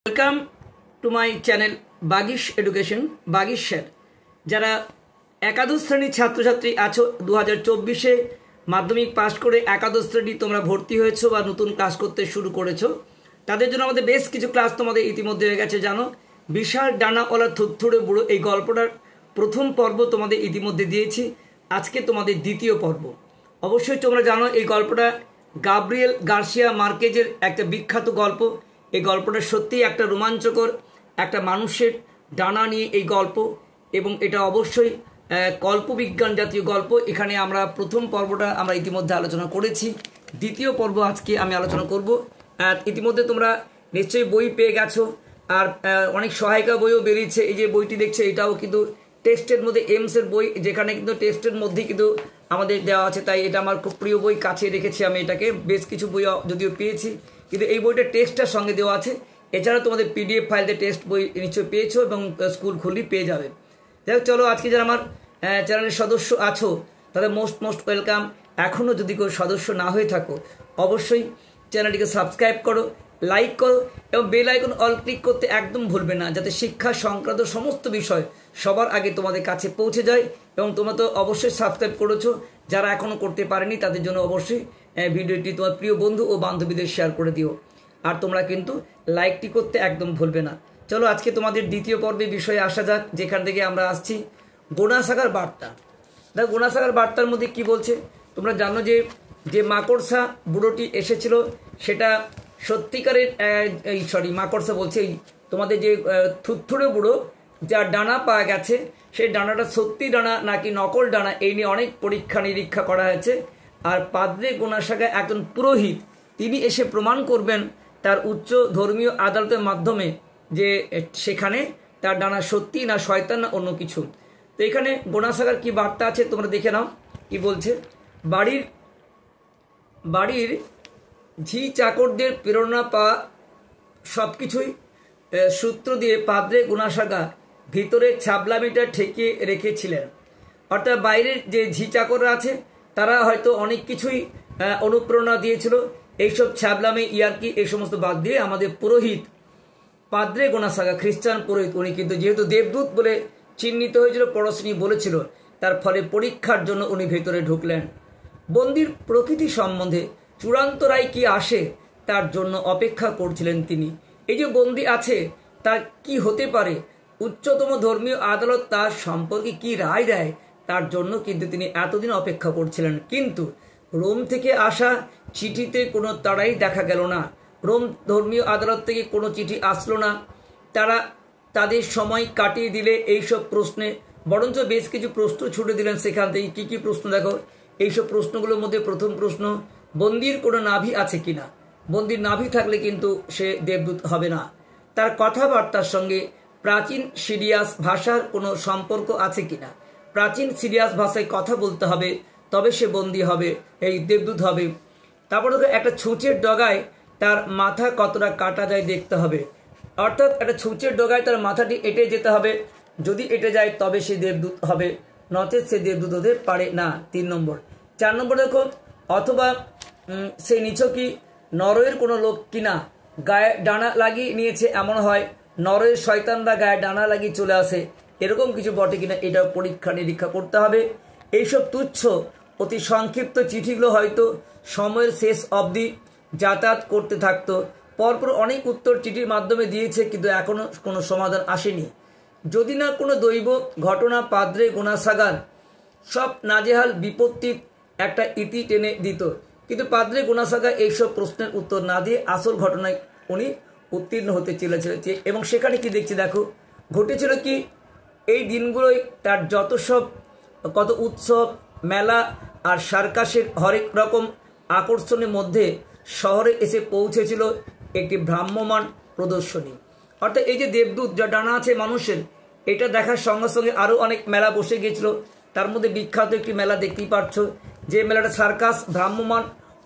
Welcome to my channel Bagish education Bagish sir. যারা একাদশ শ্রেণীর ছাত্রছাত্রী আছো 2024-এ মাধ্যমিক পাস করে একাদশ শ্রেণী তোমরা ভর্তি হয়েছো বা নতুন ক্লাস করতে শুরু করেছো, তাদের জন্য আমাদের বেশ কিছু ক্লাস তোমাদের ইতিমধ্যে হয়ে গেছে। জানো, বিশাল ডানাওয়ালা থুতথুড়ে বুড়ো এই গল্পটার প্রথম পর্ব তোমাদের ইতিমধ্যে দিয়েছি, আজকে তোমাদের দ্বিতীয় পর্ব। অবশ্যই তোমরা জানো এই গল্পটা গাব্রিয়েল গার্সিয়া মার্কেজের একটা বিখ্যাত গল্প। এই গল্পটা সত্যিই একটা রোমাঞ্চকর, একটা মানুষের ডানা নিয়ে এই গল্প, এবং এটা অবশ্যই কল্পবিজ্ঞান জাতীয় গল্প। এখানে আমরা প্রথম পর্বটা আমরা ইতিমধ্যে আলোচনা করেছি, দ্বিতীয় পর্ব আজকে আমি আলোচনা করব। ইতিমধ্যে তোমরা নিশ্চয়ই বই পেয়ে গেছো, আর অনেক সহায়িকা বইও বেরিয়েছে। এই যে বইটি দেখছো এটাও কিন্তু টেস্টের মধ্যে এমসের বই, যেখানে কিন্তু টেস্টের মধ্যেই কিন্তু আমাদের দেওয়া আছে, তাই এটা আমার খুব প্রিয় বই, কাছে রেখেছি আমি এটাকে। বেশ কিছু বই যদিও পেয়েছি, কিন্তু এই বইটা টেস্টটার সঙ্গে দেওয়া আছে। এছাড়া তোমাদের পিডিএফ ফাইলতে টেস্ট বই নিশ্চয়ই পেয়েছো এবং স্কুল খুললেই পেয়ে যাবে। যাই হোক, চলো আজকে যারা আমার চ্যানেলের সদস্য আছো তাদের মোস্ট ওয়েলকাম। এখনও যদি কেউ সদস্য না হয়ে থাকো অবশ্যই চ্যানেলটিকে সাবস্ক্রাইব করো, লাইক করো এবং বেল আইকন অল ক্লিক করতে একদম ভুলবে না, যাতে শিক্ষা সংক্রান্ত সমস্ত বিষয় সবার আগে তোমাদের কাছে পৌঁছে যায়। এবং তোমরা তো অবশ্যই সাবস্ক্রাইব করেছো, যারা এখনও করতে পারেনি তাদের জন্য অবশ্যই ভিডিওটি তোমার প্রিয় বন্ধু ও বান্ধবীদের শেয়ার করে দিও, আর তোমরা কিন্তু লাইকটি করতে একদম ভুলবে না। চলো আজকে তোমাদের দ্বিতীয় পর্বে বিষয়ে আসা যাক, যেখান থেকে আমরা আসছি গোনাসাগার বার্তা। দেখো, গোনাসাগার বার্তার মধ্যে কি বলছে তোমরা জানো, যে মাকড়সা বুড়োটি এসেছিল সেটা সত্যিকারের মাকড়সা বলছে তোমাদের যে থুতথুড়ে বুড়ো যার ডানা পাওয়া গেছে, সেই ডানাটা সত্যি ডানা নাকি নকল ডানা, এই নিয়ে অনেক পরীক্ষা নিরীক্ষা করা হয়েছে। আর পাদ্রে গোনাসাগা একজন পুরোহিত, তিনি এসে প্রমাণ করবেন তার উচ্চ ধর্মীয় আদালতের মাধ্যমে যে সেখানে তার ডানা সত্যি না শয়তান না অন্য কিছু। তো এখানে গোনাসাগার কি বার্তা আছে তোমরা দেখে নাও। কি বলছে, বাড়ির ঝি চাকরদের প্রেরণা পাওয়া সব কিছুই সূত্র দিয়ে পাদ্রে গোনাসাগা ভিতরে ছাবলামিটা ঠেকিয়ে রেখেছিলেন। অর্থাৎ বাইরের যে ঝি চাকররা আছে তারা হয়তো অনেক কিছুই অনুপ্রেরণা দিয়েছিল, এইসব ছাবলামি ইয়ার্কি এই সমস্ত বাদ দিয়ে আমাদের পুরোহিত পাদ্রে গোনাসাগা, খ্রিস্টান পুরোহিত, উনি কিন্তু যেহেতু দেবদূত বলে চিহ্নিত হয়েছিল, পড়শিনী বলেছিল, তার ফলে পরীক্ষার জন্য উনি ভেতরে ঢুকলেন। বন্দির প্রকৃতি সম্বন্ধে চূড়ান্ত রায় কি আসে তার জন্য অপেক্ষা করছিলেন তিনি। এই যে বন্দি আছে তার কি হতে পারে, উচ্চতম ধর্মীয় আদালত তার সম্পর্কে কি রায় দেয়, তার জন্য কিন্তু তিনি এতদিন অপেক্ষা করছিলেন। কিন্তু রোম থেকে আসা চিঠিতে কোনো তাড়াই দেখা গেল না। রোম ধর্মীয় আদালত থেকে কোনো চিঠি আসলো না। তারা তাদের সময় কাটিয়ে দিলে এইসব প্রশ্নে, বরঞ্চ বেশ কিছু প্রশ্ন ছুটে দিলেন সেখান থেকে। কি কি প্রশ্ন দেখো, এইসব প্রশ্নগুলোর মধ্যে প্রথম প্রশ্ন, বন্দির কোনো নাভি আছে কিনা। বন্দির নাভি থাকলে কিন্তু সে দেবদূত হবে না। তার কথাবার্তার সঙ্গে প্রাচীন সিরিয়াস ভাষার কোনো সম্পর্ক আছে কিনা। প্রাচীন সিরিয়াস ভাষায় কথা বলতে হবে, তবে সে বন্দী হবে, এই দেবদূত হবে। তারপর একটা ছুঁচের ডগায় তার মাথা কতটা কাটা যায় দেখতে হবে। অর্থাৎ একটা ছুঁচের ডগায় তার মাথাটি এঁটে যেতে হবে, যদি এঁটে যায় তবে সে দেবদূত হবে, নচেত সে দেবদূত হতে পারে না। 3 নম্বর। 4 নম্বর দেখো, অথবা সে নিছকই নরয়ের কোনো লোক কিনা, গায়ে ডানা লাগিয়ে নিয়েছে এমন হয়, নরয়ের শয়তানরা গায়ে ডানা লাগিয়ে চলে আসে, এরকম কিছু বটে কিনা, এটা পরীক্ষা নিরীক্ষা করতে হবে। এইসব তুচ্ছ অতি সংক্ষিপ্ত চিঠিগুলো হয়তো সময়ের শেষ অবধি যাতায়াত করতে থাকতো। পরপর অনেক উত্তর চিঠির মাধ্যমে দিয়েছে, কিন্তু এখনো কোনো সমাধান আসেনি। যদি না কোনো দৈব ঘটনা পাদ্রে গোনাসাগার সব নাজেহাল বিপত্তির একটা ইতি টেনে দিত, কিন্তু পাদ্রে গোনাসাগা এইসব প্রশ্নের উত্তর না দিয়ে আসল ঘটনায় উনি উত্তীর্ণ হতে চলেছে। এবং সেখানে কি দেখছি দেখো, ঘটেছিল কি, এই দিনগুলোই তার কত উৎসব, মেলা আর সার্কাসের হরেক রকম আকর্ষণের মধ্যে শহরে এসে পৌঁছেছিল একটি ভ্রাম্যমাণ প্রদর্শনী। অর্থাৎ এই যে দেবদূত যা ডানা আছে মানুষের, এটা দেখার সঙ্গে সঙ্গে আরও অনেক মেলা বসে গিয়েছিল। তার মধ্যে বিখ্যাত একটি মেলা দেখতেই পাচ্ছ, যে মেলাটা সার্কাস, ভ্রাম্যমাণ,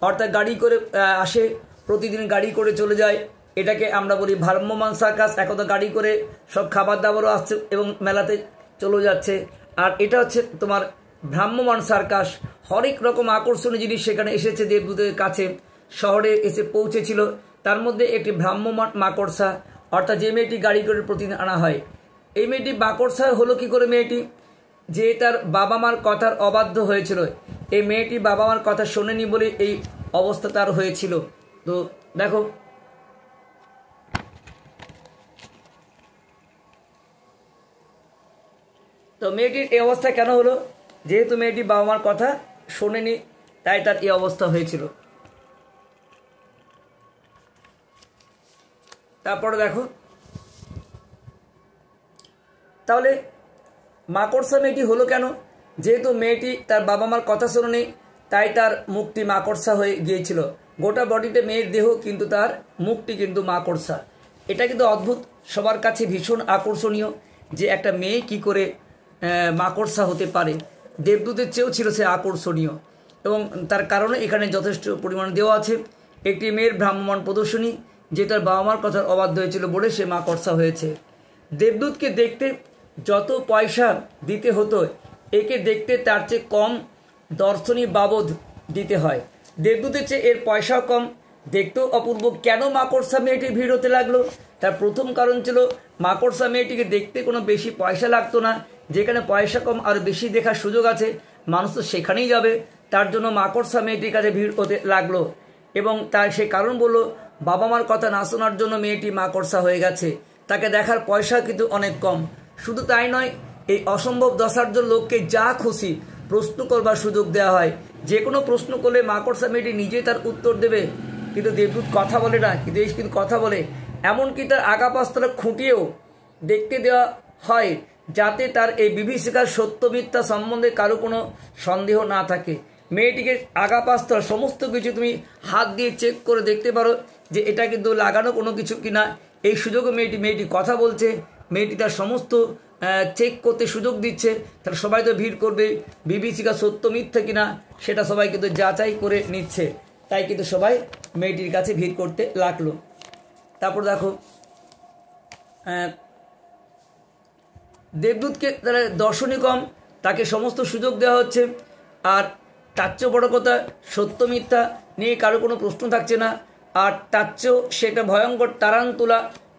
অর্থাৎ গাড়ি করে আসে, প্রতিদিন গাড়ি করে চলে যায়, এটাকে আমরা বলি ভ্রাম্যমাণ সার্কাস। এখন তো গাড়ি করে সব খাবার দাবারও আসছে এবং মেলাতে চলে যাচ্ছে। আর এটা হচ্ছে তোমার ভ্রাম্যমাণ সার্কাস, হরেক রকম আকর্ষণীয় জিনিস সেখানে এসেছে দেবদূতের কাছে, শহরে এসে পৌঁছেছিল। তার মধ্যে একটি ভ্রাম্যমাণ মাকড়সা, অর্থাৎ যে মেয়েটি গাড়ি করে প্রতিদিন আনা হয়, এই মেয়েটি মাকড়সা হলো কি করে? মেয়েটি যে তার বাবা মার কথার অবাধ্য হয়েছিল, এই মেয়েটি বাবা মার কথা শোনেনি বলে এই অবস্থা তার হয়েছিল। তো দেখো, তো মেয়েটির এই অবস্থা কেন হলো? যেহেতু মেয়েটি বাবা মার কথা শোনেনি, তাই তার এই অবস্থা হয়েছিল। তারপরে দেখো, তাহলে মাকড়সা মেয়েটি হলো কেন? যেহেতু মেয়েটি তার বাবা মার কথা শোনেনি, তাই তার মুখটি মাকড়সা হয়ে গিয়েছিল। গোটা বডিতে মেয়ের দেহ, কিন্তু তার মুখটি কিন্তু মাকড়সা। এটা কিন্তু অদ্ভুত, সবার কাছে ভীষণ আকর্ষণীয় যে একটা মেয়ে কি করে মাকড়সা হতে পারে। দেবদূতের চেয়েও ছিল সে আকর্ষণীয়, এবং তার কারণে এখানে যথেষ্ট পরিমাণে দেওয়া আছে। একটি মেয়ের ভ্রাম্যমাণ প্রদর্শনী, যে তার বাবা মার কথার অবাধ্য হয়েছিল বলে সে মাকড়সা হয়েছে। দেবদূতকে দেখতে যত পয়সা দিতে হতো, একে দেখতে তার চেয়ে কম দর্শনী বাবদ দিতে হয়। দেবদূতের চেয়ে এর পয়সাও কম, দেখতেও অপূর্ব। কেন মাকড়সা মেয়েটির ভিড় হতে লাগলো? তার প্রথম কারণ ছিল মাকড়সা মেয়েটিকে দেখতে কোনো বেশি পয়সা লাগতো না। যেখানে পয়সা কম আর বেশি দেখার সুযোগ আছে, মানুষ তো সেখানেই যাবে। তার জন্য মাকড়সা মেয়েটির কাছে ভিড় হতে লাগলো, এবং তার সে কারণ বলল, বাবা মার কথা না শোনার জন্য মেয়েটি মাকড়সা হয়ে গেছে। তাকে দেখার পয়সা কিন্তু অনেক কম। শুধু তাই নয়, এই অসম্ভব দশার্য লোককে যা খুশি প্রশ্ন করবার সুযোগ দেওয়া হয়। যে কোনো প্রশ্ন করলে মাকড়সা মেয়েটি নিজেই তার উত্তর দেবে, কিন্তু দেবদূত কথা বলে না, কিন্তু এই কিন্তু কথা বলে। এমনকি তার আগাপাস্তরা খুঁটিয়েও দেখতে দেওয়া হয়, যাতে তার এই বিভীষিকার সত্য মিথ্যা সম্বন্ধে কারো কোনো সন্দেহ না থাকে। মেয়েটিকে আগাপাস্তরা সমস্ত কিছু তুমি হাত দিয়ে চেক করে দেখতে পারো যে এটা কিন্তু লাগানো কোনো কিছু কিনা। এই সুযোগে মেয়েটি কথা বলছে, মেয়েটি তার সমস্ত চেক করতে সুযোগ দিচ্ছে। তাহলে সবাই তো ভিড় করবে, বিভীষিকা সত্য মিথ্যা কিনা সেটা সবাই কিন্তু যাচাই করে নিচ্ছে। তাই কিন্তু সবাই মেয়েটির কাছে ভিড় করতে লাগলো। তারপর দেখো, দেবদূতকে তারা দর্শনী কম, তাকে সমস্ত সুযোগ দেওয়া হচ্ছে। আর তার চেয়েও বড় কথা, সত্য মিথ্যা নিয়ে কারো কোনো প্রশ্ন থাকছে না। আর তার চেয়েও সেটা ভয়ঙ্কর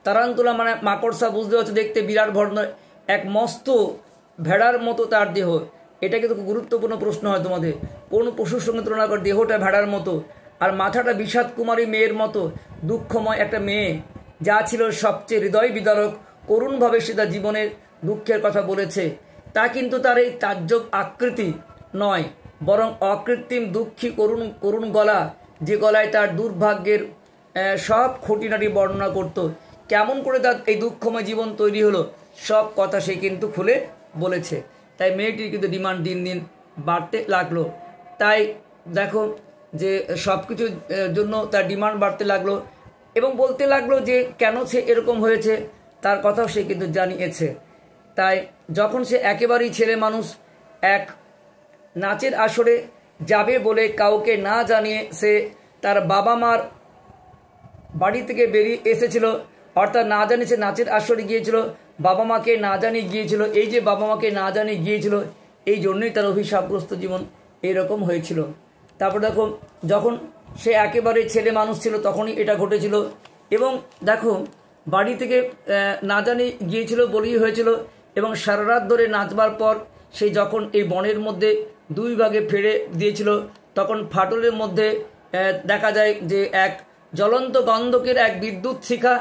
তারান্তুলা মানে মাকড়সা, বুঝতে হচ্ছে দেখতে বিরাট ভর্ণ, এক মস্ত ভেড়ার মতো তার দেহ। এটা কিন্তু গুরুত্বপূর্ণ প্রশ্ন হয় তোমাদের, কোন পশুর সঙ্গে তুলনা করে? দেহটা ভেড়ার মতো, আর মাথাটা বিষাদ কুমারী মেয়ের মতো। দুঃখময় একটা মেয়ে, যা ছিল সবচেয়ে হৃদয় বিদারক, করুণভাবে সে তার জীবনের দুঃখের কথা বলেছে। তা কিন্তু তার এই তাজ্জব আকৃতি নয়, বরং অকৃত্রিম দুঃখী করুণ গলা, যে গলায় তার দুর্ভাগ্যের সব খুঁটিনাটি বর্ণনা করত। কেমন করে তার এই দুঃখময় জীবন তৈরি হলো, সব কথা সে কিন্তু খুলে বলেছে। তাই মেয়েটির কিন্তু ডিমান্ড দিন দিন বাড়তে লাগলো। তাই দেখো যে সব কিছুর জন্য তার ডিমান্ড বাড়তে লাগলো, এবং বলতে লাগলো যে কেন সে এরকম হয়েছে, তার কথাও সে কিন্তু জানিয়েছে। তাই যখন সে একেবারেই ছেলে মানুষ, এক নাচের আসরে যাবে বলে কাউকে না জানিয়ে সে তার বাবা মার বাড়ি থেকে বেরিয়ে এসেছিল, অর্থাৎ না জানিয়ে সে নাচের আসরে গিয়েছিল, বাবা মাকে না জানিয়ে গিয়েছিল। এই যে বাবা মাকে না জানিয়ে গিয়েছিল, এই জন্যই তার অভিশাপগ্রস্ত জীবন এরকম হয়েছিল। তারপর দেখো, যখন সে একেবারে ছেলে মানুষ ছিল তখনই এটা ঘটেছিল। এবং দেখো, বাড়ি থেকে না জানিয়ে গিয়েছিল বলেই হয়েছিল। এবং সারা রাত ধরে নাচবার পর সে যখন এই বনের মধ্যে দুই ভাগে ফেড়ে দিয়েছিল, তখন ফাটলের মধ্যে দেখা যায় যে এক জ্বলন্ত গন্ধকের এক বিদ্যুৎ শিখা,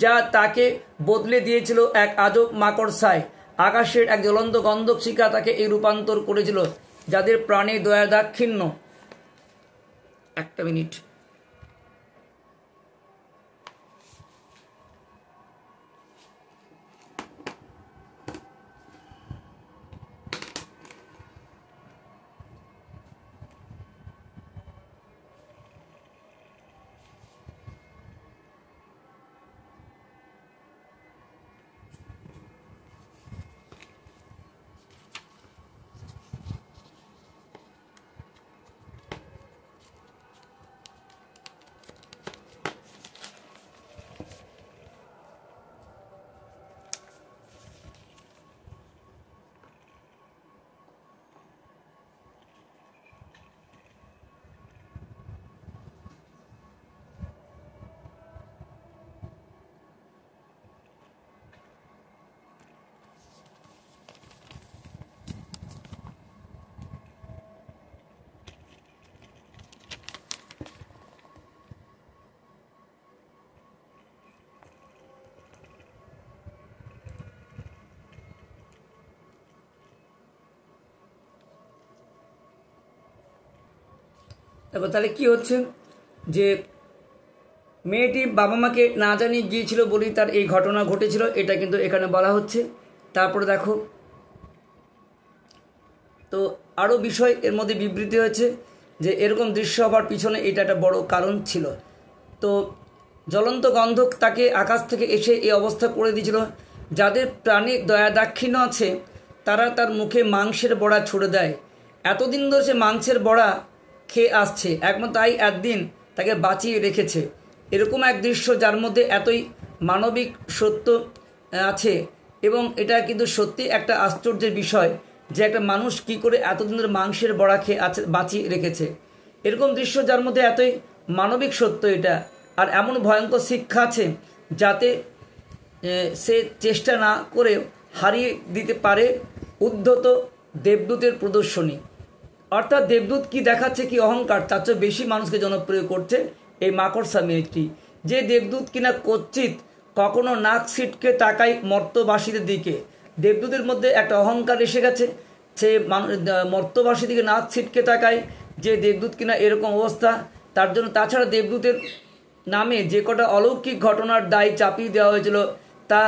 যা তাকে বদলে দিয়েছিল এক আজব মাকড়সায়। আকাশের এক জ্বলন্ত গন্ধক শিখা তাকে এই রূপান্তর করেছিল, যাদের প্রাণে দয়া দাক্ষিণ্য। একটা মিনিট। তারপর তাহলে কি হচ্ছে যে মেয়েটি বাবা মাকে না জানিয়ে গিয়েছিল বলেই তার এই ঘটনা ঘটেছিল, এটা কিন্তু এখানে বলা হচ্ছে। তারপরে দেখো তো আরও বিষয় এর মধ্যে বিবৃতি হয়েছে যে এরকম দৃশ্য হবার পিছনে এটা একটা বড় কারণ ছিল। তো জ্বলন্ত গন্ধক তাকে আকাশ থেকে এসে এই অবস্থা করে দিয়েছিল। যাদের প্রাণে দয়া দাক্ষিণ্য আছে তারা তার মুখে মাংসের বড়া ছুড়ে দেয়। এতদিন ধরে সে মাংসের বড়া খেয়ে আসছে, একমাত্র তাই একদিন তাকে বাঁচিয়ে রেখেছে। এরকম এক দৃশ্য যার মধ্যে এতই মানবিক সত্য আছে, এবং এটা কিন্তু সত্যি একটা আশ্চর্যের বিষয় যে একটা মানুষ কি করে এতদিন ধরে মাংসের বড়া খেয়ে আছে বাঁচিয়ে রেখেছে। এরকম দৃশ্য যার মধ্যে এতই মানবিক সত্য এটা, আর এমন ভয়ঙ্কর শিক্ষা আছে যাতে সে চেষ্টা না করে হারিয়ে দিতে পারে উদ্ধত দেবদূতের প্রদর্শনী। অর্থাৎ দেবদূত কি দেখাচ্ছে, কি অহংকার, তার চেয়ে বেশি মানুষকে জনপ্রিয় করছে এই মাকড়সা মেয়েটি। যে দেবদূত কিনা কচ্ছিত কখনো নাক ছিটকে তাকায় মর্তবাসীদের দিকে। দেবদূতের মধ্যে একটা অহংকার এসে গেছে, সে মর্তবাসীর দিকে নাক ছিটকে তাকায়। যে দেবদূত কিনা এরকম অবস্থা, তার জন্য তাছাড়া দেবদূতের নামে যে কটা অলৌকিক ঘটনার দায় চাপিয়ে দেওয়া হয়েছিল তা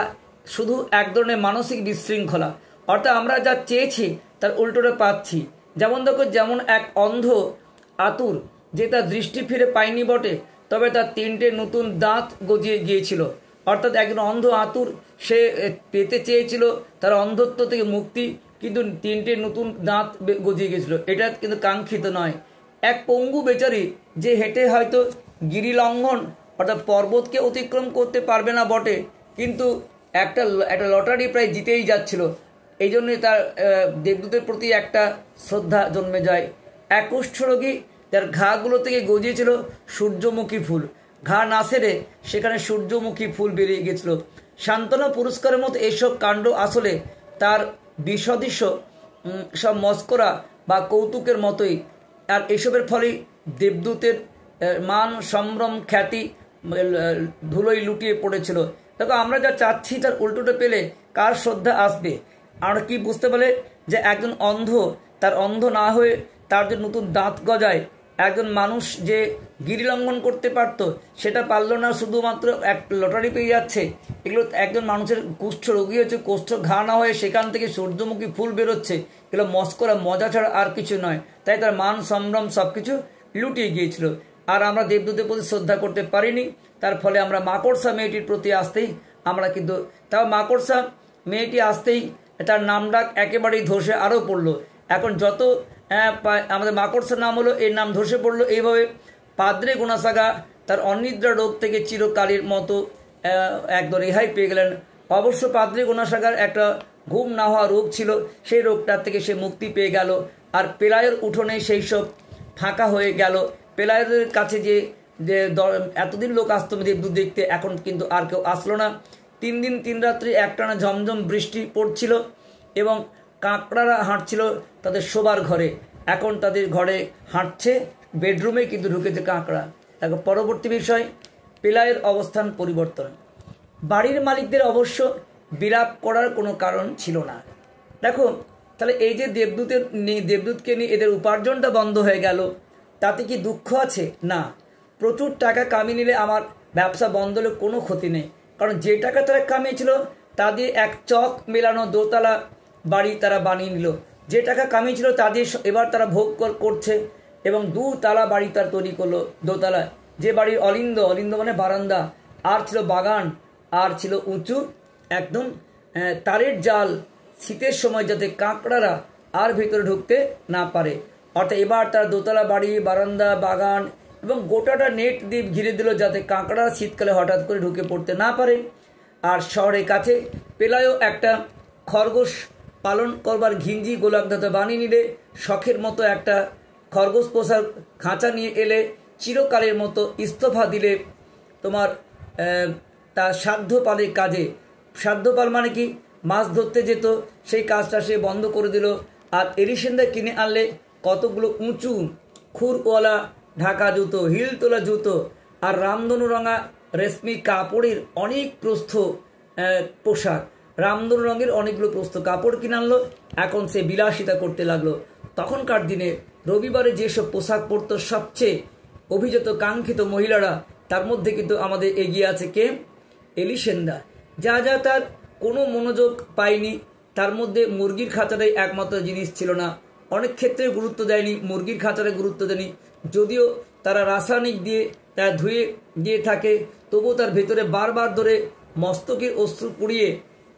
শুধু এক ধরনের মানসিক বিশৃঙ্খলা। অর্থাৎ আমরা যা চেয়েছি তার উল্টোটা পাচ্ছি। যেমন দেখো, যেমন এক অন্ধ আতুর যে তার দৃষ্টি ফিরে পায়নি বটে, তবে তার 3টে নতুন দাঁত গজিয়ে গিয়েছিল। অর্থাৎ একজন অন্ধ আতুর, সে পেতে চেয়েছিল তার অন্ধত্ব থেকে মুক্তি, কিন্তু 3টে নতুন দাঁত গজিয়ে গিয়েছিল। এটা কিন্তু কাঙ্ক্ষিত নয়। এক পঙ্গু বেচারি যে হেঁটে হয়তো গিরি লঙ্ঘন অর্থাৎ পর্বতকে অতিক্রম করতে পারবে না বটে, কিন্তু একটা লটারি প্রায় জিতেই যাচ্ছিল। এই জন্যই তার দেবদূতের প্রতি একটা শ্রদ্ধা জন্মে যায়। এক কুষ্ঠরোগী যার ঘাগুলো থেকে গজিয়েছিল সূর্যমুখী ফুল, ঘা না সেরে সেখানে সূর্যমুখী ফুল বেরিয়ে গেছিল। সান্ত্বনা পুরস্কারের মতো এইসব কাণ্ড আসলে তার বিসদৃশ্য সব মস্করা বা কৌতুকের মতোই। আর এসবের ফলেই দেবদূতের মান সম্ভ্রম খ্যাতি ধুলোয় লুটিয়ে পড়েছিল। দেখো, আমরা যা চাচ্ছি তার উল্টোটা পেলে কার শ্রদ্ধা আসবে? আমরা কি বুঝতে পারলে যে একজন অন্ধ, তার অন্ধ না হয়ে তার যে নতুন দাঁত গজায়, একজন মানুষ যে গিরিলঙ্ঘন করতে পারতো সেটা পারলো না, শুধুমাত্র এক লটারি পেয়ে যাচ্ছে। এগুলো একজন মানুষের কুষ্ঠ রোগী হচ্ছে, কুষ্ঠ ঘা না হয়ে সেখান থেকে সূর্যমুখী ফুল বেরোচ্ছে, এগুলো মস্করা মজা ছাড়া আর কিছু নয়। তাই তার মান সম্ভ্রম সব কিছু লুটিয়ে গিয়েছিল। আর আমরা দেবদূতের প্রতি শ্রদ্ধা করতে পারিনি, তার ফলে আমরা মাকড়সা মেয়েটির প্রতি আসতেই আমরা কিন্তু তাও মাকড়সা মেয়েটি আসতেই তার নাম ডাক একেবারেই ধসে আরও পড়লো। এখন যত আমাদের মাকড়সার নাম হলো, এর নাম ধসে পড়লো। এইভাবে পাদ্রে গুনাসাগা তার অনিদ্রা রোগ থেকে চিরকালের মতো একদম রেহাই পেয়ে গেলেন। অবশ্য পাদ্রে গুনাসাগার একটা ঘুম না হওয়া রোগ ছিল, সেই রোগটার থেকে সে মুক্তি পেয়ে গেল। আর পেলায়ের উঠোনে সেই সব ফাঁকা হয়ে গেল। পেলায়ের কাছে যে এতদিন লোক আসতো দেবদূত দেখতে, এখন কিন্তু আর কেউ আসলো না। 3 দিন 3 রাত্রি একটানা ঝমঝম বৃষ্টি পড়ছিল এবং কাঁকড়ারা হাঁটছিল তাদের শোবার ঘরে। এখন তাদের ঘরে হাঁটছে, বেডরুমে কিন্তু ঢুকেছে কাঁকড়া। এখন পরবর্তী বিষয়, পেলায়ের অবস্থান পরিবর্তন। বাড়ির মালিকদের অবশ্য বিলাপ করার কোনো কারণ ছিল না। দেখো, তাহলে এই যে দেবদূতকে নিয়ে এদের উপার্জনটা বন্ধ হয়ে গেল, তাতে কি দুঃখ আছে? না। প্রচুর টাকা কামিয়ে নিলে আমার ব্যবসা বন্ধ হলে কোনো ক্ষতি নেই, কারণ যে টাকা তারা কামিয়েছিল তা দিয়ে এক চক মেলানো দোতলা বাড়ি তারা বানিয়ে নিল। যে টাকা কামিয়েছিল তা দিয়ে এবার তারা ভোগ করছে, এবং 2 তালা বাড়ি তার তৈরি করলো, দোতলা। যে বাড়ির অলিন্দ মানে বারান্দা, আর ছিল বাগান, আর ছিল উঁচু একদম তারের জাল, শীতের সময় যাতে কাঁকড়ারা আর ভিতরে ঢুকতে না পারে। অর্থাৎ এবার তার দোতলা বাড়ি, বারান্দা, বাগান এবং গোটাটা নেট দিয়ে ঘিরে দিল যাতে কাঁকড়া শীতকালে হঠাৎ করে ঢুকে পড়তে না পারে। আর শহরের কাছে পেলায়ও একটা খরগোশ পালন করবার ঘিঞ্জি গোলাকধাতা বানিয়ে নিলে, শখের মতো একটা খরগোশ পোষার খাঁচা নিয়ে এলে, চিরকালের মতো ইস্তফা দিলে তোমার তার সাধ্যপালের কাজে। সাধ্যপাল মানে কি? মাছ ধরতে যেত, সেই কাজটা সে বন্ধ করে দিল। আর এরিসেন্দা কিনে আনলে কতগুলো উঁচু খুরওয়ালা ঢাকা জুতো, হিল তোলা জুতো, আর রামধনু রঙা রেশমি কাপড়ের অনেক প্রস্থ পোশাক, রামধনু রঙের অনেকগুলো প্রস্থ কাপড় কিনে আনলো। এখন সে বিলাসিতা করতে লাগলো। তখনকার দিনে রবিবারে যেসব পোশাক পরতো সবচেয়ে অভিজাত কাঙ্ক্ষিত মহিলারা, তার মধ্যে কিন্তু আমাদের এগিয়ে আছে কে? এলিসেন্দা। যা যা তার কোনো মনোযোগ পায়নি, তার মধ্যে মুরগির খাঁচাটাই একমাত্র জিনিস ছিল না। অনেক ক্ষেত্রে গুরুত্ব দেয়নি, মুরগির খাঁচাটা গুরুত্ব দেয়নি। যদিও তারা রাসায়নিক দিয়ে তারা ধুয়ে দিয়ে থাকে, তবুও তার ভেতরে বারবার ধরে মস্তকের অশ্রু পুড়িয়ে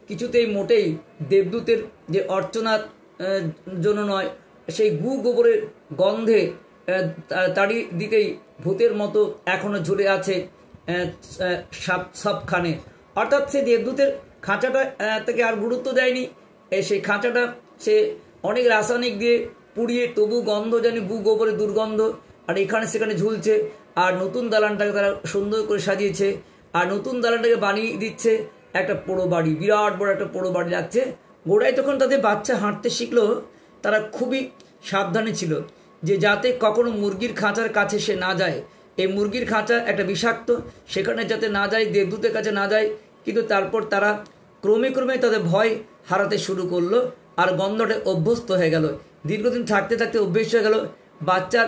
কিছুতেই মোটেই দেবদূতের যে অর্চনার জন্য নয়, সেই গু গোবরের গন্ধে তাড়ি দিতেই ভূতের মতো এখনো ঝুলে আছে সবখানে। অর্থাৎ সে দেবদূতের খাঁচাটা থেকে আর গুরুত্ব দেয়নি। সেই খাঁচাটা সে অনেক রাসায়নিক দিয়ে পুড়িয়ে তবু গন্ধ জানি গু গোবরের দুর্গন্ধ, আর এখানে সেখানে ঝুলছে। আর নতুন দালানটাকে তারা সুন্দর করে সাজিয়েছে, আর নতুন দালানটাকে বানিয়ে দিচ্ছে একটা পোড়ো বাড়ি, বিরাট বড় একটা পোড়ো বাড়ি লাগছে। গোড়ায় তখন তাদের বাচ্চা হাঁটতে শিখলো, তারা খুবই সাবধানে ছিল যে যাতে কখনো মুরগির খাঁচার কাছে সে না যায়। এই মুরগির খাঁচা একটা বিষাক্ত, সেখানে যাতে না যায়, দেবদূতের কাছে না যায়। কিন্তু তারপর তারা ক্রমে ক্রমে তাদের ভয় হারাতে শুরু করলো, আর গন্ধটা অভ্যস্ত হয়ে গেল। দীর্ঘদিন থাকতে থাকতে অভ্যেস হয়ে গেল। বাচ্চার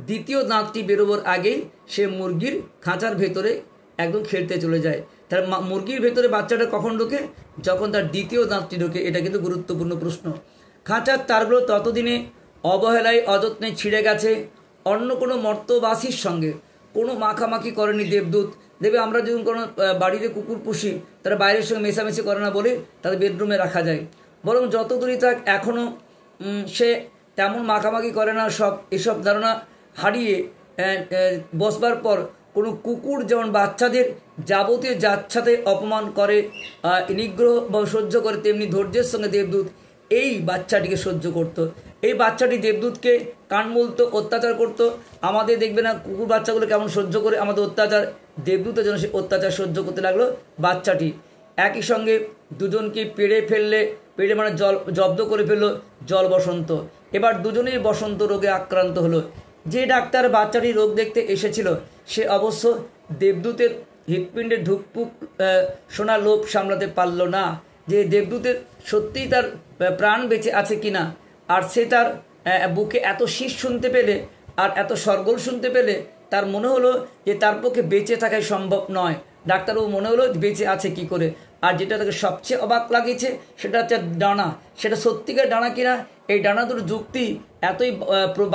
দ্বিতীয় দাঁতটি বেরোবার আগেই সে মুরগির খাঁচার ভেতরে একদম খেলতে চলে যায়। তার মুরগির ভেতরে বাচ্চাটা কখন ঢোকে? যখন তার দ্বিতীয় দাঁতটি ঢোকে। এটা কিন্তু গুরুত্বপূর্ণ প্রশ্ন। খাঁচার তারগুলো ততদিনে অবহেলায় অযত্নে ছিঁড়ে গেছে। অন্য কোনো মর্তবাসীর সঙ্গে কোনো মাখামাখি করেনি দেবদূত। দেবে আমরা যখন কোনো বাড়িতে কুকুর পুষি, তারা বাইরের সঙ্গে মেশামেশি করে না বলে তাদের বেডরুমে রাখা যায়। বরং যত দূরই থাক এখনও সে তেমন মাখামাখি করে না। এসব ধারণা হারিয়ে বসবার পর কোনো কুকুর যেমন বাচ্চাদের যাবতীয় যাচ্ছাতে অপমান করে, নিগ্রহ সহ্য করে, তেমনি ধৈর্যের সঙ্গে দেবদূত এই বাচ্চাটিকে সহ্য করত। এই বাচ্চাটি দেবদূতকে কান মূলতো, অত্যাচার করত। আমাদের দেখবে না কুকুর বাচ্চাগুলো কেমন সহ্য করে আমাদের অত্যাচার, দেবদূতের জন্য সে অত্যাচার সহ্য করতে লাগলো বাচ্চাটি। একই সঙ্গে দুজনকে পেড়ে মানে জব্দ করে ফেললো জল বসন্ত। এবার দুজনেই বসন্ত রোগে আক্রান্ত হলো। যে ডাক্তার বাচ্চাটি রোগ দেখতে এসেছিল সে অবশ্য দেবদূতের হৃৎপিণ্ডের ধুকপুক শোনা লোভ সামলাতে পারল না যে দেবদূতের সত্যিই তার প্রাণ বেঁচে আছে কিনা। আর সে তার বুকে এত শীষ শুনতে পেলে আর এত সরগোল শুনতে পেলে তার মনে হলো যে তার পক্ষে বেঁচে থাকাই সম্ভব নয়। ডাক্তারবাবু মনে হলো বেঁচে আছে কি করে। আর যেটা তাকে সবচেয়ে অবাক লাগিয়েছে সেটা হচ্ছে ডানা। সেটা সত্যিকার ডানা কিনা, এই ডানা দুটো যুক্তি এতই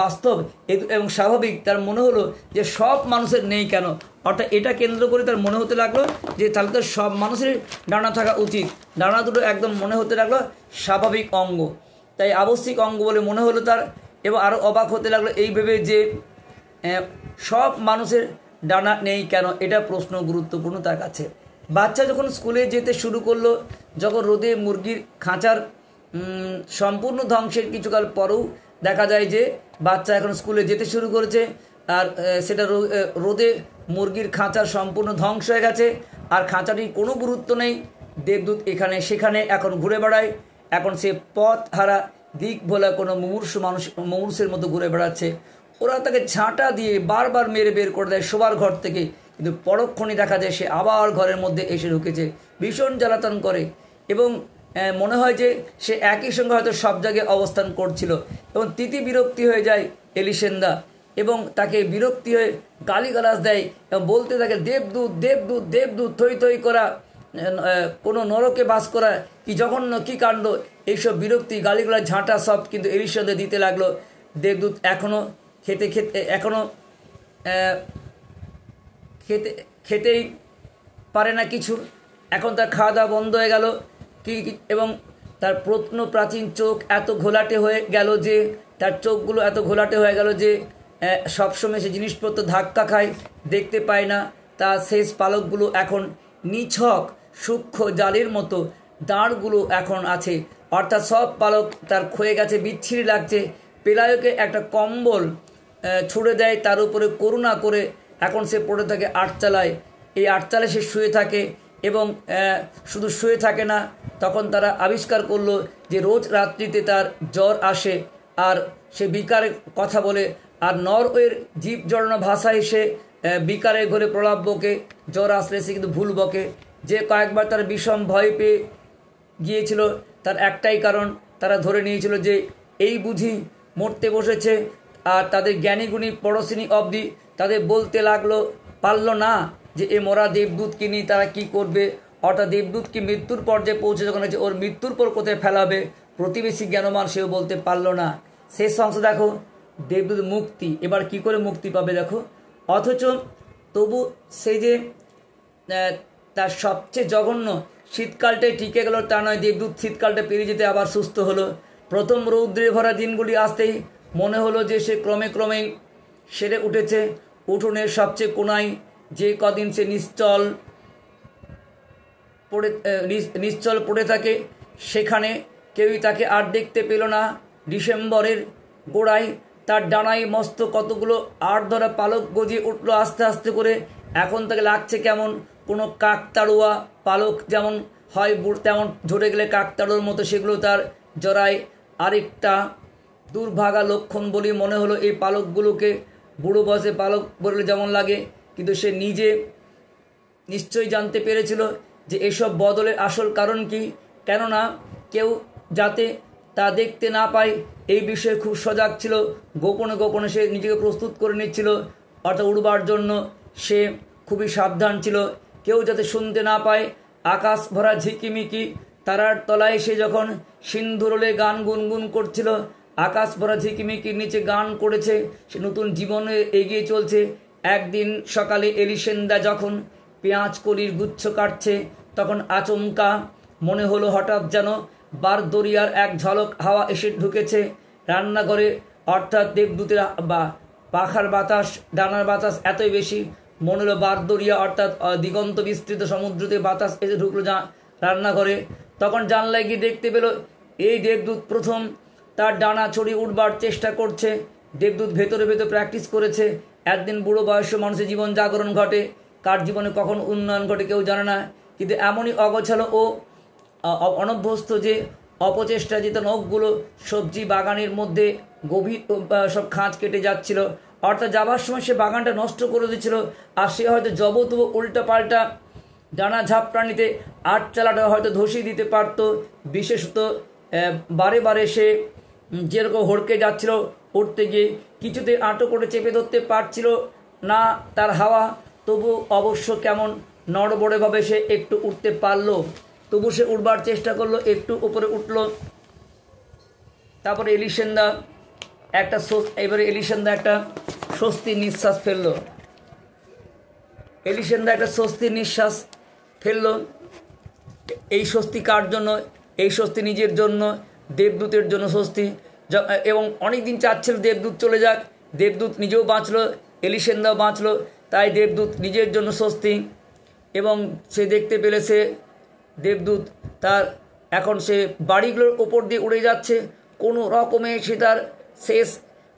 বাস্তব এবং স্বাভাবিক, তার মনে হলো যে সব মানুষের নেই কেন। অর্থাৎ এটা কেন্দ্র করে তার মনে হতে লাগলো যে তাহলে তো সব মানুষের ডানা থাকা উচিত। ডানা দুটো একদম মনে হতে লাগলো স্বাভাবিক অঙ্গ, তাই আবশ্যিক অঙ্গ বলে মনে হলো তার। এবং আরও অবাক হতে লাগলো এই ভেবে যে সব মানুষের ডানা নেই কেন, এটা প্রশ্ন গুরুত্বপূর্ণ তার কাছে। বাচ্চা যখন স্কুলে যেতে শুরু করলো, যখন রোদে মুরগির খাঁচার সম্পূর্ণ ধ্বংসের কিছুকাল পরেও দেখা যায় যে বাচ্চা এখন স্কুলে যেতে শুরু করেছে, আর সেটা রোদে মুরগির খাঁচার সম্পূর্ণ ধ্বংস হয়ে গেছে, আর খাঁচাটির কোনো গুরুত্ব নেই। দেবদূত এখানে সেখানে এখন ঘুরে বেড়ায়। এখন সে পথ হারা দিক ভোলা কোনো মুমূর্ষের মতো ঘুরে বেড়াচ্ছে। ওরা তাকে ঝাঁটা দিয়ে বারবার মেরে বের করে দেয় শোবার ঘর থেকে, কিন্তু পরক্ষণই দেখা যায় সে আবার ঘরের মধ্যে এসে ঢুকেছে, ভীষণ জ্বালাতন করে। এবং মনে হয় যে সে একই সঙ্গে হয়তো সব জায়গায় অবস্থান করছিল। এবং তিতি বিরক্তি হয়ে যায় এলিসেন্দা, এবং তাকে বিরক্তি হয়ে গালিগালাজ দেয় এবং বলতে থাকে দেবদূত দেবদূত দেবদূত, থই থই করা, কোনো নরকে বাস করা, কি জঘন্য, কি কাণ্ড, এইসব বিরক্তি গালিগালাজ ঝাঁটা সব কিন্তু এলিসেন্দা দিতে লাগলো। দেবদূত এখনও খেতেই পারে না কিছু। এখন তার খাওয়া দাওয়া বন্ধ হয়ে গেল এবং তার প্রত্ন প্রাচীন চোখ এত ঘোলাটে হয়ে গেল যে সবসময় সে জিনিসপত্র ধাক্কা খায়, দেখতে পায় না। তার শেষ পালকগুলো এখন নিছক সূক্ষ্ম জালের মতো, দাঁড়গুলো এখন আছে, অর্থাৎ সব পালক তার ক্ষয়ে গেছে, বিচ্ছিরি লাগছে। পেলায়কে একটা কম্বল ছুঁড়ে দেয়, তার উপরে করুণা করে এখন সে পড়ে থাকে আটচালায়। এই আটচালায় সে শুয়ে থাকে এবং শুধু শুয়ে থাকে না, তখন তারা আবিষ্কার করলো যে রোজ রাত্রিতে তার জ্বর আসে, আর সে বিকারের কথা বলে, আর নরওয়ের জীব জড়ানো ভাষায় সে বিকারের ঘরে প্রলাপ বকে। জ্বর আসলে সে কিন্তু ভুল বকে। যে কয়েকবার তার বিষম ভয় পেয়ে গিয়েছিল, তার একটাই কারণ, তারা ধরে নিয়েছিল যে এই বুঝি মরতে বসেছে, আর তাদের জ্ঞানীগুণী পড়শিনী অবধি তাদের বলতে পারল না যে এ মরা দেবদূতকে নিয়ে তারা কি করবে। অর্থাৎ দেবদূতকে মৃত্যুর পর্যায়ে পৌঁছে যখন হয়েছে, ওর মৃত্যুর পর কোথায় ফেলাবে, প্রতিবেশী জ্ঞানমান সেও বলতে পারল না। শেষ অংশ দেখো, দেবদূত মুক্তি, এবার কি করে মুক্তি পাবে দেখো। অথচ তবু সেই যে তার সবচেয়ে জঘন্য শীতকালটাই টিকে গেল তা নয়, দেবদূত শীতকালটা পেরিয়ে যেতে আবার সুস্থ হলো। প্রথম রৌদ্রে ভরা দিনগুলি আসতেই মনে হলো যে সে ক্রমে ক্রমে সেরে উঠেছে। উঠোনের সবচেয়ে কোনায় যে কদিন সে নিশ্চল পড়ে থাকে, সেখানে কেউই তাকে আর দেখতে পেল না। ডিসেম্বরের গোড়ায় তার ডানায় মস্ত কতগুলো আট ধরা পালক গজিয়ে উঠলো আস্তে আস্তে করে। এখন তাকে লাগছে কেমন কোনো কাকতাড়ুয়া পালক যেমন হয় তেমন ঝরে গেলে কাকতাড়ুয়ার মতো, সেগুলো তার জড়ায়। আরেকটা দুর্ভাগা লক্ষণ বলে মনে হলো এই পালকগুলোকে। বুড়ো বয়সে পালক বললে যেমন লাগে, কিন্তু সে নিজে নিশ্চয়ই জানতে পেরেছিল যে এসব বদলের আসল কারণ কি। কেননা কেউ যাতে তা দেখতে না পায় এই বিষয়ে খুব সজাগ ছিল। গোপনে গোপনে সে নিজেকে প্রস্তুত করে নিচ্ছিল, অর্থাৎ উড়বার জন্য সে খুবই সাবধান ছিল। কেউ যাতে শুনতে না পায়। আকাশ ভরা ঝিকিমিকি তারার তলায় সে যখন সিন্ধুরলে গান গুনগুন করছিল, আকাশ ভরা ঝিকিমিকির নিচে গান করেছে, সে নতুন জীবনে এগিয়ে চলছে। একদিন সকালে এলিসেন্দা যখন পেঁয়াজ কলির গুচ্ছ কাটছে, তখন আচমকা মনে হলো হঠাৎ যেন বারদরিয়ার এক ঝলক হাওয়া এসে ঢুকেছে রান্নাঘরে। অর্থাৎ দেবদূতের পাখার বাতাস, ডানার বাতাস এতই বেশি, মনে হলো বারদরিয়া অর্থাৎ দিগন্ত বিস্তৃত সমুদ্রতে বাতাস এসে ঢুকলো রান্নাঘরে। তখন জানলায় গিয়ে দেখতে পেল এই দেবদূত প্রথম তার ডানা ছড়িয়ে উঠবার চেষ্টা করছে। দেবদূত ভেতরে ভেতরে প্র্যাকটিস করেছে। একদিন বুড়ো বয়স্ক মানুষের জীবন জাগরণ ঘটে, কার জীবনে কখন উন্নয়ন ঘটে কেউ জানে না। কিন্তু এমনই অগোছালো ও অনভ্যস্ত যে অপচেষ্টা যেত নখগুলো সবজি বাগানের মধ্যে গভীর সব খাঁজ কেটে যাচ্ছিল। অর্থাৎ যাবার সময় সে বাগানটা নষ্ট করে দিচ্ছিল। আর সে হয়তো জবতব উল্টা পাল্টা ডানা ঝাপটানিতে আট চালাটা হয়তো ধসিয়ে দিতে পারত। বিশেষত বারে বারে সে যেরকম হড়কে যাচ্ছিল, উঠতে গিয়ে কিছুতে আঁটো করে চেপে ধরতে পারছিল না তার হাওয়া। তবু অবশ্য কেমন নড়বড়েভাবে সে একটু উঠতে পারল। তবু সে উঠবার চেষ্টা করলো, একটু উপরে উঠল। তারপরে এলিসেন্দা একটা স্বস্তির নিঃশ্বাস ফেললো। এলিসেন্দা একটা স্বস্তির নিঃশ্বাস ফেললো। এই স্বস্তি কার জন্য? এই স্বস্তি নিজের জন্য, দেবদূতের জন্য স্বস্তি। এবং অনেক দিন চাচ্ছিল দেবদূত চলে যাক, দেবদূত নিজেও বাঁচলো, এলিসেন্দাও বাঁচলো, তাই দেবদূত নিজের জন্য স্বস্তি। এবং সে দেখতে পেলে সে দেবদূত তার এখন সে বাড়িগুলোর ওপর দিয়ে উড়ে যাচ্ছে কোনো রকমে। সে তার শেষ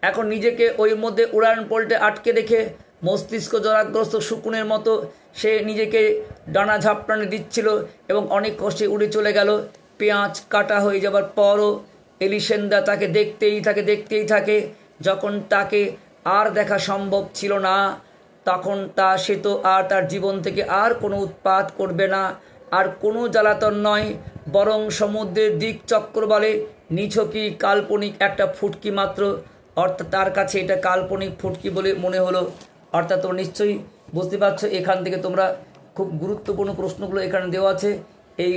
এখন নিজেকে ওই মধ্যে উড়ান পল্টে আটকে রেখে মস্তিষ্ক জরাগ্রস্ত শকুনের মতো সে নিজেকে ডানা ঝাপটানি দিচ্ছিল এবং অনেক কষ্টে উড়ে চলে গেল। পেঁয়াজ কাটা হয়ে যাবার পরও এলিসেন্দা তাকে দেখতেই থাকে। যখন তাকে আর দেখা সম্ভব ছিল না, তখন সে তো আর তার জীবন থেকে আর কোনো উৎপাত করবে না, আর কোনো জ্বালাতন নয়, বরং সমুদ্রের দিক চক্র বলে নিছকই কাল্পনিক একটা ফুটকি মাত্র। অর্থাৎ তার কাছে এটা কাল্পনিক ফুটকি বলে মনে হলো। অর্থাৎ তোমরা নিশ্চয়ই বুঝতে পারছো, এখান থেকে তোমরা খুব গুরুত্বপূর্ণ প্রশ্নগুলো এখানে দেওয়া আছে। এই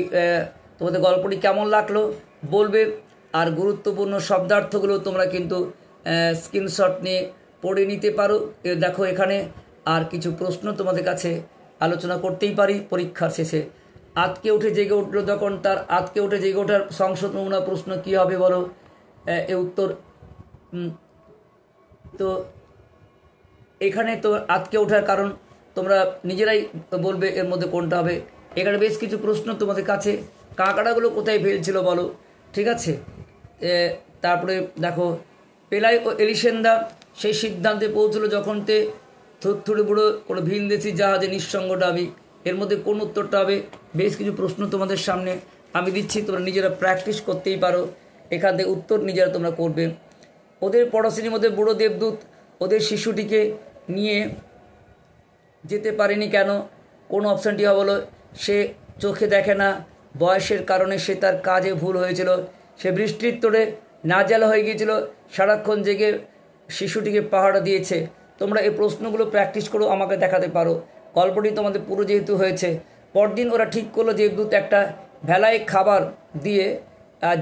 তোমাদের গল্পটি কেমন লাগলো বলবে, আর গুরুত্বপূর্ণ শব্দার্থগুলো তোমরা কিন্তু স্ক্রিনশট নিয়ে পড়ে নিতে পারো। দেখো এখানে আর কিছু প্রশ্ন তোমাদের কাছে আলোচনা করতেই পারি পরীক্ষার শেষে। আতকে উঠে জেগে উঠলো, তখন তার আতকে উঠে জেগে ওঠার সংসদ নমুনা প্রশ্ন কী হবে বলো? এ উত্তর তো এখানে তো আতকে ওঠার কারণ তোমরা নিজেরাই বলবে এর মধ্যে কোনটা হবে। এখানে বেশ কিছু প্রশ্ন তোমাদের কাছে, কাঁকড়াগুলো কোথায় ফেলছিল বলো, ঠিক আছে। তারপরে দেখো পেলাই ও এলিসেন্দা সেই সিদ্ধান্তে পৌঁছলো যখন থুড়থুড়ে বুড়ো কোনো ভিনদেশি জাহাজে নিঃসঙ্গ ডাবি। এর মধ্যে কোন উত্তরটা হবে? বেশ কিছু প্রশ্ন তোমাদের সামনে আমি দিচ্ছি, তোমরা নিজেরা প্র্যাকটিস করতেই পারো। এখান থেকে উত্তর নিজেরা তোমরা করবে। ওদের পড়াশোনার মধ্যে বুড়ো দেবদূত ওদের শিশুটিকে নিয়ে যেতে পারেনি কেন? কোন অপশানটি হলো? সে চোখে দেখে না, বয়সের কারণে সে তার কাজে ভুল হয়েছিল, সে বৃষ্টির তোড়ে নাজেহাল হয়ে গিয়েছিল, সারাক্ষণ জেগে শিশুটিকে পাহারা দিয়েছে? তোমরা এই প্রশ্নগুলো প্র্যাকটিস করো, আমাকে দেখাতে পারো। গল্পটি তোমাদের পুরো যেহেতু হয়েছে, পরদিন ওরা ঠিক করলো দেবদূত একটা ভেলায় খাবার দিয়ে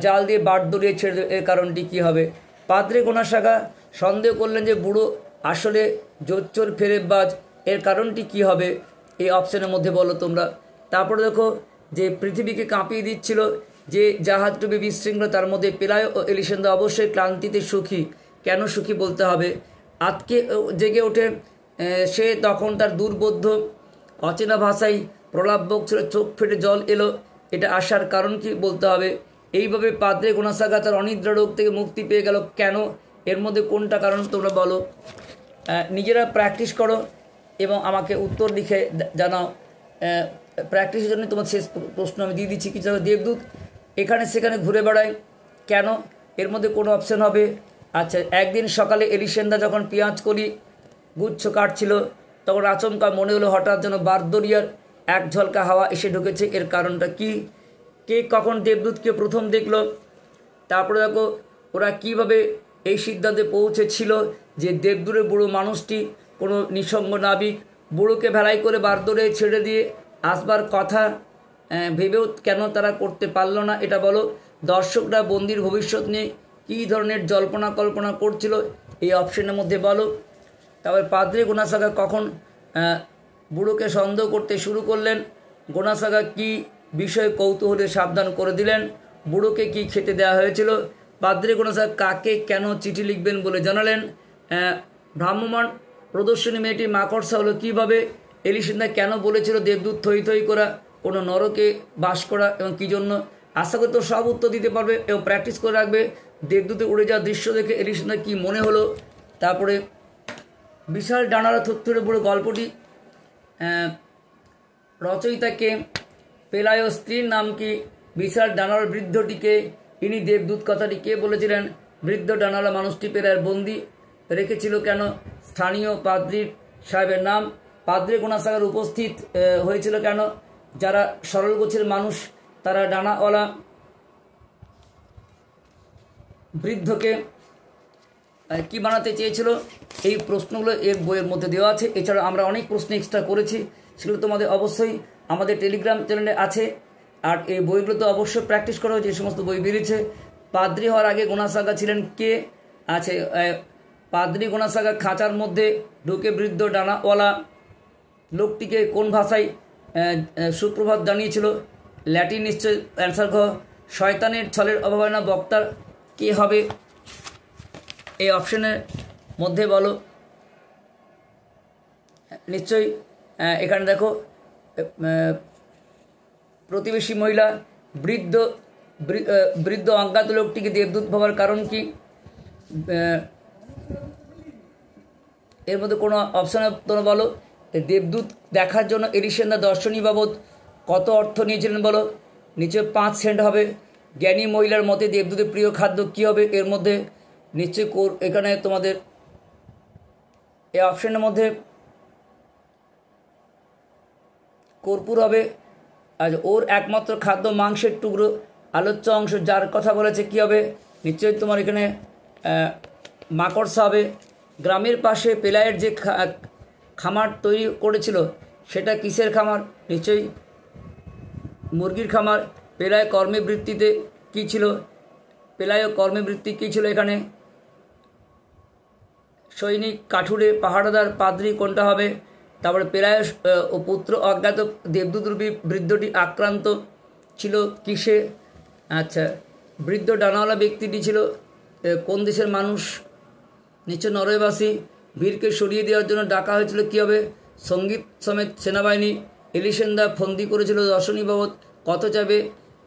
জাল দিয়ে বাট দড়িয়ে ছেড়ে দেবে। এর কারণটি কী হবে? পাদ্রে গোনাসাগা সন্দেহ করলেন যে বুড়ো আসলে জোচ্চোর ফেরেববাজ। এর কারণটি কী হবে? এই অপশানের মধ্যে বলো তোমরা। তারপরে দেখো যে পৃথিবীকে কাঁপিয়ে দিচ্ছিল যে জাহাজডুবি বিশৃঙ্খলা, তার মধ্যে পেলায় ও এলিসেন্দা অবশ্যই ক্লান্তিতে সুখী। কেন সুখী বলতে হবে? আজকে জেগে ওঠে সে, তখন তার দুর্বোধ্য অচেনা ভাষায় প্রলাপ বকছিল, চোখ ফেটে জল এলো। এটা আসার কারণ কি বলতে হবে। এইভাবে পাদ্রে গোনাসাগা তার অনিদ্রা রোগ থেকে মুক্তি পেয়ে গেল। কেন? এর মধ্যে কোনটা কারণ তোমরা বলো। নিজেরা প্র্যাকটিস করো এবং আমাকে উত্তর লিখে জানাও। প্র্যাকটিসের জন্য তোমার শেষ প্রশ্ন আমি দিয়ে দিচ্ছি। কিছু দেবদূত এখানে সেখানে ঘুরে বেড়ায় কেন? এর মধ্যে কোনো অপশান হবে। আচ্ছা, একদিন সকালে এলিসেন্দা যখন পেঁয়াজ কলি গুচ্ছ কাটছিল, তখন আচমকা মনে হলো হঠাৎ যেন বারদরিয়ার এক ঝলকা হাওয়া এসে ঢুকেছে। এর কারণটা কি? কে কখন দেবদূতকে প্রথম দেখলো? তারপরে দেখো ওরা কিভাবে এই সিদ্ধান্তে পৌঁছেছিল যে দেবদূতের বুড়ো মানুষটি কোনো নিঃসঙ্গ নাবিক। বুড়োকে ভেলাই করে বারদরে ছেড়ে দিয়ে আসবার কথা ভেবেও কেন তারা করতে পারলো না, এটা বলো। দর্শকরা বন্দির ভবিষ্যৎ নিয়ে কী ধরনের জল্পনা কল্পনা করছিল, এই অপশনের মধ্যে বলো। তারপর পাদ্রে গোনাসাগা কখন বুড়োকে সন্দেহ করতে শুরু করলেন? গোনাসাগা কি বিষয়ে কৌতূহলে সাবধান করে দিলেন? বুড়োকে কি খেতে দেওয়া হয়েছিল? পাদ্রে গোনাসাগা কাকে কেন চিঠি লিখবেন বলে জানালেন? ভ্রাম্যমাণ প্রদর্শনী মেয়েটি মাকড়সা হলো কীভাবে? এলিসেন্দা কেন বলেছিল দেবদূত থই থই করা কোনো নরকে বাস করা এবং কী জন্য? আশা করি তো সব উত্তর দিতে পারবে এবং প্র্যাকটিস করে রাখবে। দেবদূতে উড়ে যাওয়ার দৃশ্য দেখে এলিসেন্দা কী মনে হলো। তারপরে বিশাল ডানারা থুত্থুড়ে বুড়ো গল্পটি রচয়িতাকে পেলায় স্ত্রীর নাম কি? বিশাল ডানার বৃদ্ধটিকে ইনি দেবদূত কথাটি কে বলেছিলেন? বৃদ্ধ ডানালা মানুষটি পেলায়ের বন্দি রেখেছিল কেন? স্থানীয় পাদ্রী সাহেবের নাম। পাদ্রে গোনাসাগার উপস্থিত হয়েছিল কেন? যারা সরল গোছের মানুষ তারা ডানাওয়ালা বৃদ্ধকে কি বানাতে চেয়েছিল? এই প্রশ্নগুলো এর বইয়ের মধ্যে দেওয়া আছে। এছাড়া আমরা অনেক প্রশ্ন এক্সট্রা করেছি, সেগুলো তোমাদের অবশ্যই আমাদের টেলিগ্রাম চ্যানেলে আছে। আর এই বইগুলো তো অবশ্যই প্র্যাকটিস করো, যে সমস্ত বই বেরিয়েছে। পাদ্রী হওয়ার আগে গোনাসাগা ছিলেন কে? আছে পাদ্রী গোনাসাগা খাঁচার মধ্যে ঢুকে বৃদ্ধ ডানাওয়ালা লোকটিকে কোন ভাষায় সুপ্রভাত জানিয়েছিল? ল্যাটিন নিশ্চয় অ্যান্সার ঘ। শয়তানের ছলের অবমাননা বক্তার কে হবে? এই অপশনের মধ্যে বলো। নিশ্চয়ই এখানে দেখো প্রতিবেশী মহিলা বৃদ্ধ অজ্ঞাত লোকটিকে দেবদূত ভাবার কারণ কি? এর মধ্যে কোনো অপশানে তোমরা বলো। দেবদূত দেখার জন্য এলিসেন্দা দর্শনী বাবদ কত অর্থ নিয়েছিলেন বলো। নিচে 5 সেন্ট হবে। জ্ঞানী মহিলার মতে দেবদূতের প্রিয় খাদ্য কী হবে? এর মধ্যে নিশ্চয়ই এখানে তোমাদের এই অপশনের মধ্যে কর্পূর হবে। আর ওর একমাত্র খাদ্য মাংসের টুকরো। আলোচ্য অংশ যার কথা বলেছে কী হবে? নিশ্চয়ই তোমার এখানে মাকড়সা হবে। গ্রামের পাশে পেলায়ের যে খামার তৈরি করেছিল সেটা কিসের খামার? নিশ্চয়ই মুরগির খামার। পেলায় কর্মবৃত্তিতে কী ছিল? পেলায় কর্মবৃত্তি কী ছিল এখানে? সৈনিক, কাঠুরে, পাহাড়াদার, পাদ্রী কোনটা হবে? তারপরে পেলায় ও পুত্র অজ্ঞাত দেবদূতরূপী বৃদ্ধটি আক্রান্ত ছিল কিসে? আচ্ছা, বৃদ্ধ ডানাওয়ালা ব্যক্তিটি ছিল কোন দেশের মানুষ? নিশ্চয় নরওয়েবাসী। বীরকে সরিয়ে দেওয়ার জন্য ডাকা হয়েছিল কী হবে? সঙ্গীত সমেত সেনাবাহিনী। এলিসেন্দা ফন্দি করেছিল দর্শনী বাবদ কত যাবে?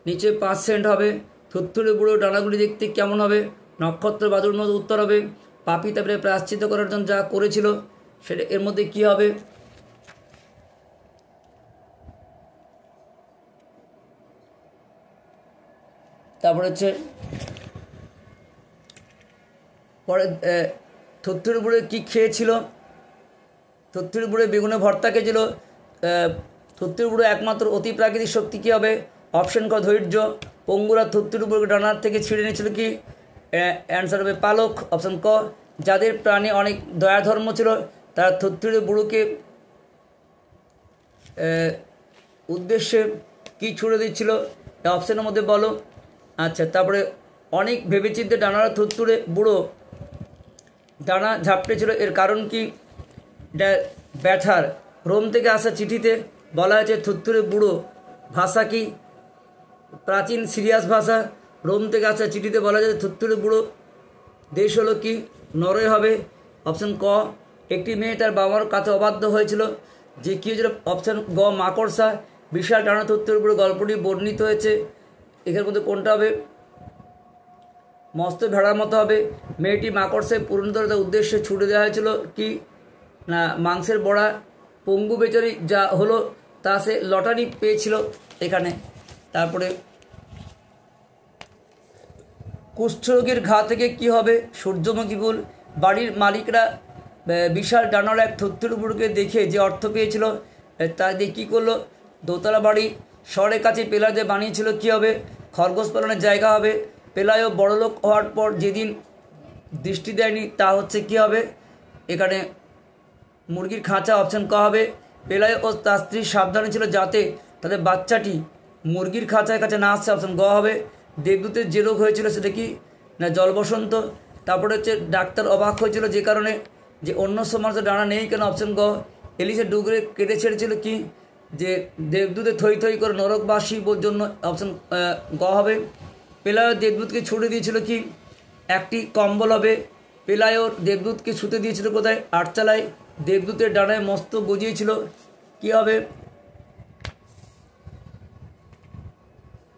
নিচে 5 সেন্ট হবে। থুত্থুড়ে বুড়ো ডানাগুলি দেখতে কেমন হবে? নক্ষত্র বাদুর মতো উত্তর হবে। পাপি তারপরে প্রায়শ্চিত্ত করার জন্য যা করেছিল সেটা এর মধ্যে কী হবে? তারপরে হচ্ছে পরে থুত্থুড়ি বুড়ো কী খেয়েছিল? থুত্থুড়ি বুড়ো বেগুনে ভর্তা খেয়েছিল। থুত্থুড়ি বুড়ো একমাত্র অতি প্রাকৃতিক শক্তি কী হবে? অপশন ক ধৈর্য। পঙ্গুরা থুত্থুড়ি বুড়োকে ডানার থেকে ছিঁড়ে নিয়েছিল কি? অ্যান্সার হবে পালক। অপশন ক। যাদের প্রাণে অনেক দয়া ধর্ম ছিল তারা থুতথুড়ে বুড়োকে উদ্দেশ্যে কি ছুড়ে দিচ্ছিল অপশানের মধ্যে বলো। আচ্ছা, তারপরে অনেক ভেবেচিন্তে ডানারা থুতথুড়ে বুড়ো ডানা ঝাপটেছিল, এর কারণ কি? ব্যথার। রোম থেকে আসা চিঠিতে বলা হয়েছে থুতথুড়ে বুড়ো ভাষা কি? প্রাচীন সিরিয়াস ভাষা। রোম থেকে আসা চিঠিতে বলা যায় থুতথুড়ে বুড়ো দেশ হলো কি? নরওয়ে হবে। অপশান ক, একটি মেয়ে তার বাবার কাছে অবাধ্য হয়েছিল, যে কী হয়েছিল? অপশান গ, মাকড়সা। বিশাল ডানা থুতথুড়ে বুড়ো গল্পটি বর্ণিত হয়েছে, এখানের মধ্যে কোনটা হবে? মস্ত ভেড়ার মতো হবে। মেয়েটি মাকড়সায় পূর্ণতার উদ্দেশ্যে ছুটে দেওয়া হয়েছিল কি না মাংসের বড়া। পঙ্গু বেচারি যা হলো তা সে লটারি পেয়েছিল এখানে। তারপরে কুষ্ঠরোগীর ঘা থেকে কি হবে? সূর্যমুখী ফুল। বাড়ির মালিকরা বিশাল ডানার এক থুতথুড়ে বুড়োকে দেখে যে অর্থ পেয়েছিল তা দিয়ে কী করলো? দোতলা বাড়ি শহরের কাছে পেলাদের বানিয়েছিল কি হবে? খরগোশ পালনের জায়গা হবে। পেলায়ও বড়লোক হওয়ার পর যেদিন দৃষ্টি দেয়নি তা হচ্ছে কি হবে? এখানে মুরগির খাঁচা। অপশান ক হবে। পেলায় ও তার স্ত্রী সাবধানে ছিল যাতে তাদের বাচ্চাটি মুরগির খাঁচার কাছে না আসছে। অপশান গ হবে। দেবদূতের যে রোগ হয়েছিল সেটা কি না জলবসন্ত। তারপরে হচ্ছে ডাক্তার অবাক হয়েছিল যে কারণে যে অন্য সমাজে ডানা নেই কেন। অপশান গ। এলিসে ডুগরে কেটে ছেড়েছিল কি? যে দেবদূতে থই থই করে নরকবাসী জন্য। অপশান গ হবে। পেলায় দেবদূতকে ছুটে দিয়েছিল কি? একটি কম্বল হবে। পেলায়ও দেবদূতকে ছুটে দিয়েছিল কোথায়? আটচালায়। দেবদূতের ডানায় মস্ত গজিয়েছিল কি হবে?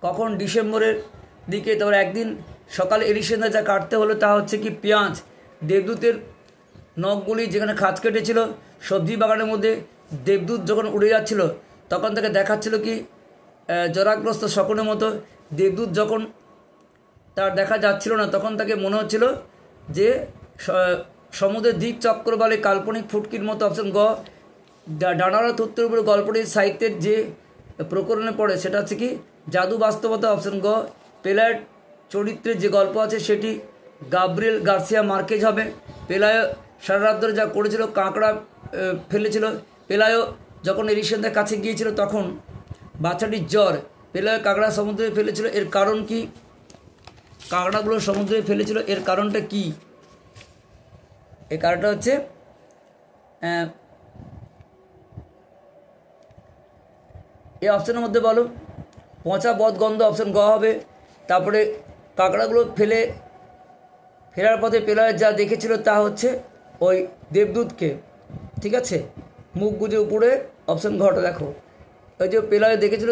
কখন? ডিসেম্বরের দিকে। তারপর একদিন সকালে এলিসেন্দা যা কাটতে হলো তা হচ্ছে কি? পেঁয়াজ। দেবদূতের নখগুলি যেখানে খাঁজ কেটেছিল সবজি বাগানের মধ্যে, দেবদূত যখন উড়ে যাচ্ছিল তখন তাকে দেখাচ্ছিল কি জরাগ্রস্ত শকুনের মতো। দেবদূত যখন তার দেখা যাচ্ছিল না তখন তাকে মনে হচ্ছিল যে সমুদ্রের দিক চক্র বলে কাল্পনিক ফুটকির মতো। অপশন গ। ডানারা থুতথুড়ে বুড়ো গল্পটি সাহিত্যের যে প্রকরণে পড়ে সেটা হচ্ছে কি জাদু বাস্তবতা। অপশন গ। পেলায়ের চরিত্রের যে গল্প আছে সেটি গাব্রিয়েল গার্সিয়া মার্কেজ হবে। পেলায় সারা রাত ধরে যা করেছিল কাঁকড়া ফেলেছিল। পেলায়ও যখন এলিসেন্দার কাছে গিয়েছিল তখন বাচ্চাটির জ্বর। পেলায় কাঁকড়া সমুদ্রে ফেলেছিল, এর কারণ কি? কাঁকড়াগুলো সমুদ্রে ফেলেছিল, এর কারণটা কি? এই কারণটা হচ্ছে এই অপশানের মধ্যে বলো। পচা বদগন্ধ। অপশান গ হবে। তারপরে কাঁকড়াগুলো ফেরার পথে পেলায় যা দেখেছিল তা হচ্ছে ওই দেবদূতকে, ঠিক আছে, মুখ গুজে উপরে। অপশান ঘটা দেখো, ওই যে পেলায় দেখেছিল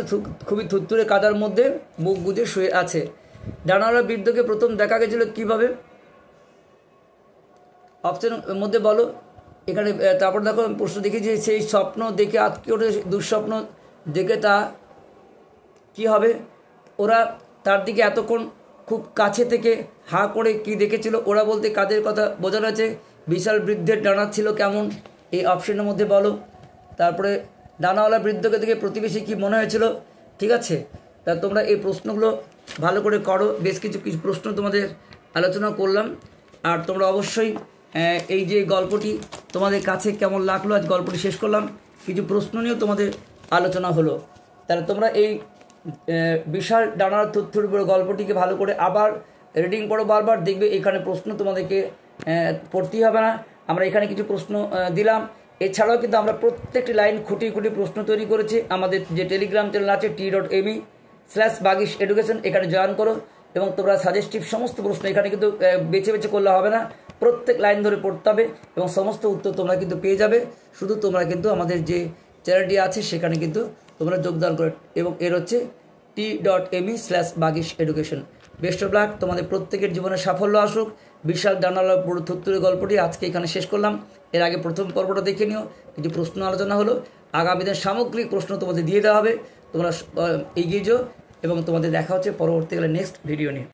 খুবই থুরথুরে কাদার মধ্যে মুখ গুজে শুয়ে আছে। ডানাওয়ালা বৃদ্ধকে প্রথম দেখা গেছিল কীভাবে? অপশানের মধ্যে বলো এখানে। তারপর দেখো প্রশ্ন দেখি যে সেই স্বপ্ন দেখে আটকে ওঠে, দুঃস্বপ্ন দেখে তা কি হবে? ওরা তার দিকে এতক্ষণ খুব কাছে থেকে হাঁ করে কি দেখেছিল? ওরা বলতে কাদের কথা বোঝানো আছে? বিশাল বৃদ্ধের ডানা ছিল কেমন? এই অপশনের মধ্যে বলো। তারপরে ডানাওয়ালা বৃদ্ধকে দেখে প্রতিবেশী কি মনে হয়েছিল? ঠিক আছে, তা তোমরা এই প্রশ্নগুলো ভালো করে করো। বেশ কিছু প্রশ্ন তোমাদের আলোচনা করলাম। আর তোমরা অবশ্যই এই যে গল্পটি তোমাদের কাছে কেমন লাগলো, আজ গল্পটি শেষ করলাম, কিছু প্রশ্ন নিয়েও তোমাদের আলোচনা হলো। তাহলে তোমরা এই বিশাল ডানার থুতথুড়ে বুড়ো গল্পটিকে ভালো করে আবার রিডিং করো, বারবার দেখবে এখানে প্রশ্ন তোমাদেরকে পড়তেই হবে না। আমরা এখানে কিছু প্রশ্ন দিলাম, এছাড়াও কিন্তু আমরা প্রত্যেকটি লাইন খুঁটিয়ে খুঁটিয়ে প্রশ্ন তৈরি করেছি। আমাদের যে টেলিগ্রাম চ্যানেল আছে t.me/Baghish Education, এখানে জয়েন করো এবং তোমরা সাজেস্টিভ সমস্ত প্রশ্ন এখানে কিন্তু বেছে বেছে করলে হবে না, প্রত্যেক লাইন ধরে পড়তে হবে এবং সমস্ত উত্তর তোমরা কিন্তু পেয়ে যাবে। শুধু তোমরা কিন্তু আমাদের যে চ্যানেলটি আছে সেখানে কিন্তু তোমরা যোগদান করো এবং এর হচ্ছে t.me/Baghish Education। Best of luck, তোমাদের প্রত্যেকের জীবনে সাফল্য আসুক। বিশাল ডানাওয়ালা বুড়ো থুতথুড়ে গল্পটি আজকে এখানে শেষ করলাম। এর আগে প্রথম পর্বটা দেখে নিও, কিছু প্রশ্ন আলোচনা হলো। আগামী দিন সামগ্রিক প্রশ্ন তোমাদের দিয়ে দেওয়া হবে, তোমরা এগিয়ে যাও এবং তোমাদের দেখা হচ্ছে পরবর্তীকালে নেক্সট ভিডিও নিয়ে।